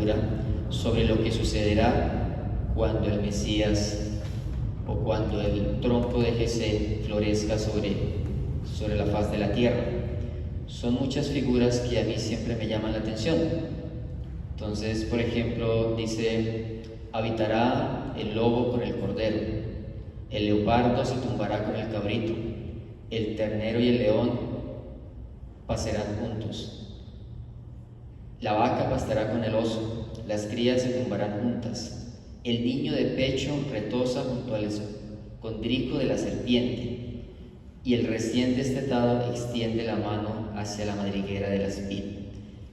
Escritura sobre lo que sucederá cuando el Mesías o cuando el tronco de Jesé florezca sobre la faz de la tierra. Son muchas figuras que a mí siempre me llaman la atención. Entonces, por ejemplo, dice: habitará el lobo con el cordero, el leopardo se tumbará con el cabrito, el ternero y el león pasarán juntos, la vaca pastará con el oso, las crías se tumbarán juntas, el niño de pecho retosa junto al escondrijo de la serpiente, y el recién destetado extiende la mano hacia la madriguera de la espina.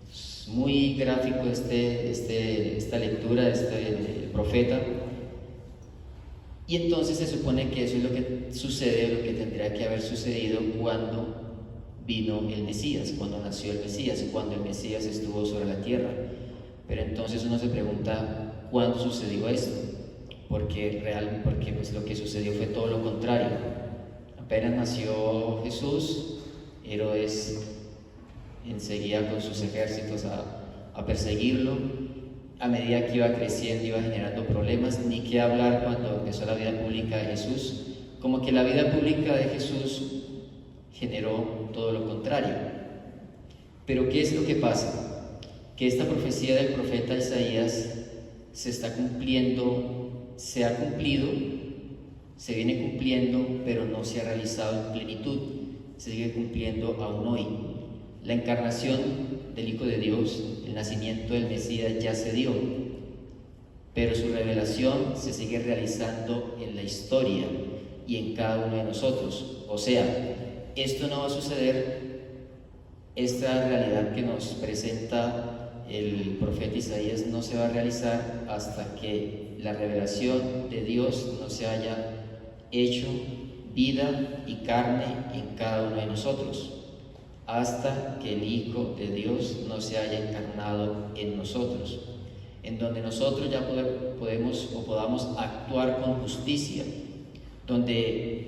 Es muy gráfico esta lectura de este profeta. Y entonces se supone que eso es lo que sucede, lo que tendría que haber sucedido cuando vino el Mesías, cuando nació el Mesías, cuando el Mesías estuvo sobre la tierra. Pero entonces uno se pregunta, ¿cuándo sucedió esto? Porque pues lo que sucedió fue todo lo contrario. Apenas nació Jesús, Herodes enseguida con sus ejércitos a perseguirlo. A medida que iba creciendo, iba generando problemas. Ni qué hablar cuando empezó la vida pública de Jesús. Como que la vida pública de Jesús generó todo lo contrario. Pero ¿qué es lo que pasa? Que esta profecía del profeta Isaías se está cumpliendo, se ha cumplido, se viene cumpliendo, pero no se ha realizado en plenitud. Se sigue cumpliendo aún hoy. La encarnación del Hijo de Dios, el nacimiento del Mesías ya se dio, pero su revelación se sigue realizando en la historia y en cada uno de nosotros. O sea, esto no va a suceder, esta realidad que nos presenta el profeta Isaías no se va a realizar hasta que la revelación de Dios no se haya hecho vida y carne en cada uno de nosotros, hasta que el Hijo de Dios no se haya encarnado en nosotros, en donde nosotros ya podamos actuar con justicia, donde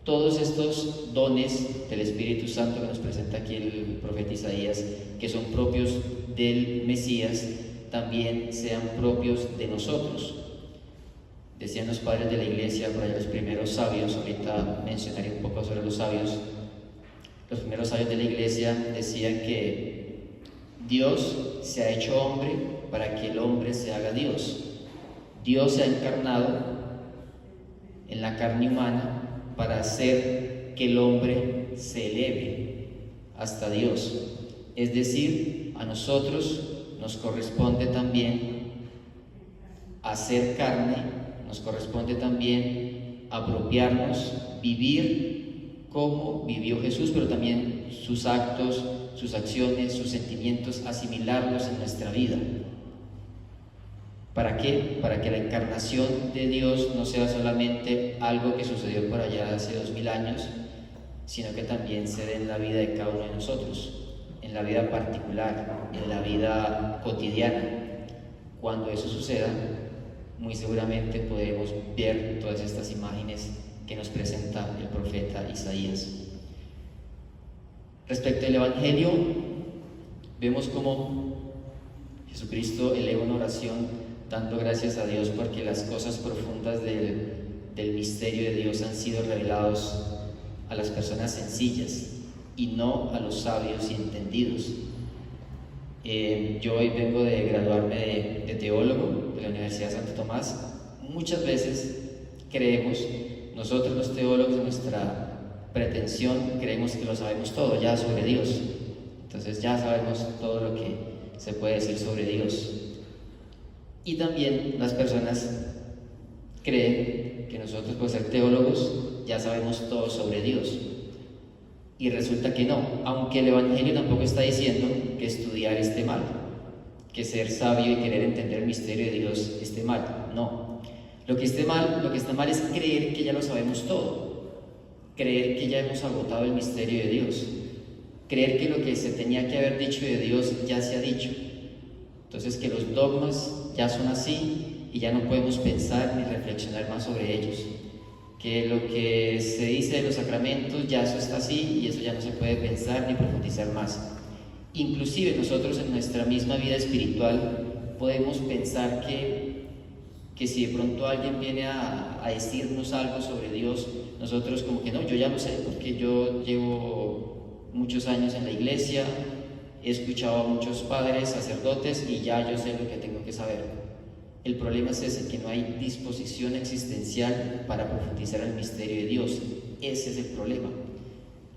todos estos dones del Espíritu Santo que nos presenta aquí el profeta Isaías, que son propios del Mesías, también sean propios de nosotros. Decían los padres de la iglesia, por allá los primeros sabios, ahorita mencionaré un poco sobre los sabios. Los primeros sabios de la iglesia decían que Dios se ha hecho hombre para que el hombre se haga Dios. Dios se ha encarnado en la carne humana para hacer que el hombre se eleve hasta Dios. Es decir, a nosotros nos corresponde también hacer carne, nos corresponde también apropiarnos, vivir como vivió Jesús, pero también sus actos, sus acciones, sus sentimientos, asimilarlos en nuestra vida. ¿Para qué? Para que la encarnación de Dios no sea solamente algo que sucedió por allá hace 2000 años, sino que también se dé en la vida de cada uno de nosotros, en la vida particular, en la vida cotidiana. Cuando eso suceda, muy seguramente podemos ver todas estas imágenes que nos presenta el profeta Isaías. Respecto al Evangelio, vemos cómo Jesucristo eleva una oración dando gracias a Dios porque las cosas profundas del misterio de Dios han sido revelados a las personas sencillas y no a los sabios y entendidos. Yo hoy vengo de graduarme de teólogo de la Universidad de Santo Tomás. Muchas veces creemos, nosotros los teólogos, en nuestra pretensión, creemos que lo sabemos todo ya sobre Dios. Entonces ya sabemos todo lo que se puede decir sobre Dios. Y también las personas creen que nosotros, por ser teólogos, ya sabemos todo sobre Dios. Y resulta que no, aunque el Evangelio tampoco está diciendo que estudiar esté mal, que ser sabio y querer entender el misterio de Dios esté mal. No. Lo que está mal es creer que ya lo sabemos todo, creer que ya hemos agotado el misterio de Dios, creer que lo que se tenía que haber dicho de Dios ya se ha dicho. Entonces, que los dogmas ya son así y ya no podemos pensar ni reflexionar más sobre ellos. Que lo que se dice de los sacramentos ya eso está así y eso ya no se puede pensar ni profundizar más. Inclusive nosotros en nuestra misma vida espiritual podemos pensar que si de pronto alguien viene a decirnos algo sobre Dios, nosotros como que no, yo ya lo sé, porque yo llevo muchos años en la iglesia, he escuchado a muchos padres, sacerdotes, y ya yo sé lo que tengo que saber. El problema es ese, que no hay disposición existencial para profundizar en el misterio de Dios. Ese es el problema.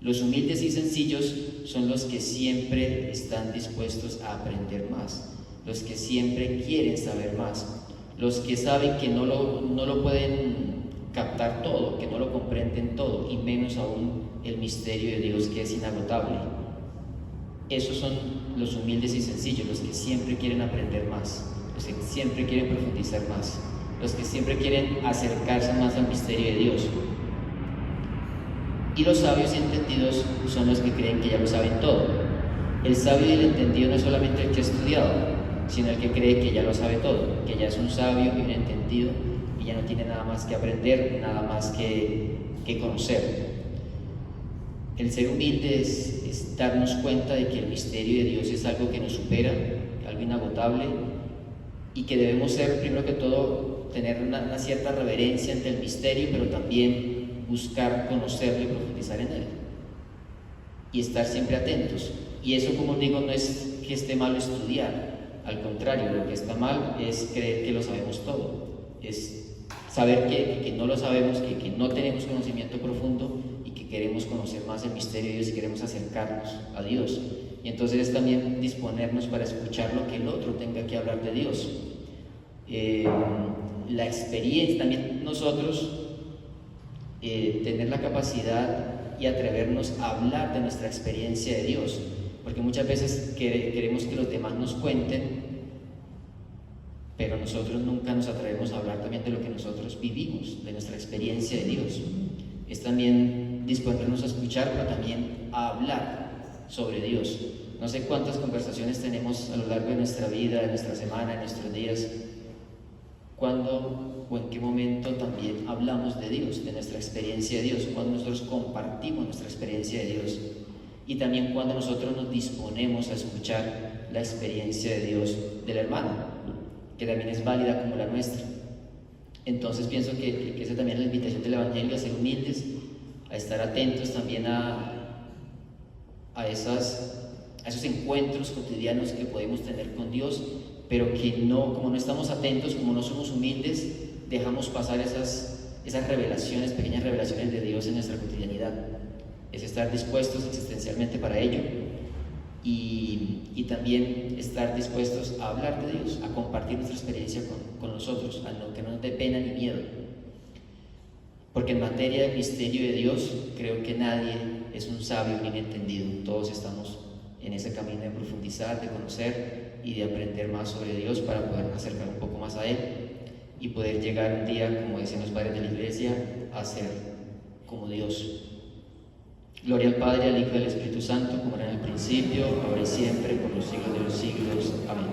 Los humildes y sencillos son los que siempre están dispuestos a aprender más, los que siempre quieren saber más, los que saben que no lo pueden captar todo, que no lo comprenden todo, y menos aún el misterio de Dios, que es inagotable. Esos son los humildes y sencillos, los que siempre quieren aprender más, los que siempre quieren profundizar más, los que siempre quieren acercarse más al misterio de Dios. Y los sabios y entendidos son los que creen que ya lo saben todo. El sabio y el entendido no es solamente el que ha estudiado, sino el que cree que ya lo sabe todo, que ya es un sabio y un entendido y ya no tiene nada más que aprender, nada más que conocer. El ser humilde es darnos cuenta de que el misterio de Dios es algo que nos supera, algo inagotable, y que debemos ser, primero que todo, tener una cierta reverencia ante el misterio, pero también buscar conocerlo y profundizar en él, y estar siempre atentos. Y eso, como digo, no es que esté mal estudiar, al contrario, lo que está mal es creer que lo sabemos todo, es saber que no lo sabemos, que no tenemos conocimiento profundo y que queremos conocer más el misterio de Dios y queremos acercarnos a Dios. Y entonces es también disponernos para escuchar lo que el otro tenga que hablar de Dios. La experiencia, también nosotros tener la capacidad y atrevernos a hablar de nuestra experiencia de Dios, porque muchas veces queremos que los demás nos cuenten, pero nosotros nunca nos atrevemos a hablar también de lo que nosotros vivimos, de nuestra experiencia de Dios. Es también disponernos a escuchar, pero también a hablar sobre Dios. No sé cuántas conversaciones tenemos a lo largo de nuestra vida, de nuestra semana, de nuestros días, cuando o en qué momento también hablamos de Dios, de nuestra experiencia de Dios, cuando nosotros compartimos nuestra experiencia de Dios, y también cuando nosotros nos disponemos a escuchar la experiencia de Dios del hermano, que también es válida como la nuestra. Entonces pienso que esa también es la invitación del Evangelio, a ser humildes, a estar atentos también a esos encuentros cotidianos que podemos tener con Dios, pero que no, como no estamos atentos, como no somos humildes, dejamos pasar esas revelaciones, pequeñas revelaciones de Dios en nuestra cotidianidad. Es estar dispuestos existencialmente para ello y también estar dispuestos a hablar de Dios, a compartir nuestra experiencia con nosotros, a no que no nos dé pena ni miedo. Porque en materia del misterio de Dios, creo que nadie es un sabio ni un entendido. Todos estamos en ese camino de profundizar, de conocer y de aprender más sobre Dios para poder acercar un poco más a Él y poder llegar un día, como dicen los padres de la iglesia, a ser como Dios. Gloria al Padre, al Hijo y al Espíritu Santo, como era en el principio, ahora y siempre, por los siglos de los siglos. Amén.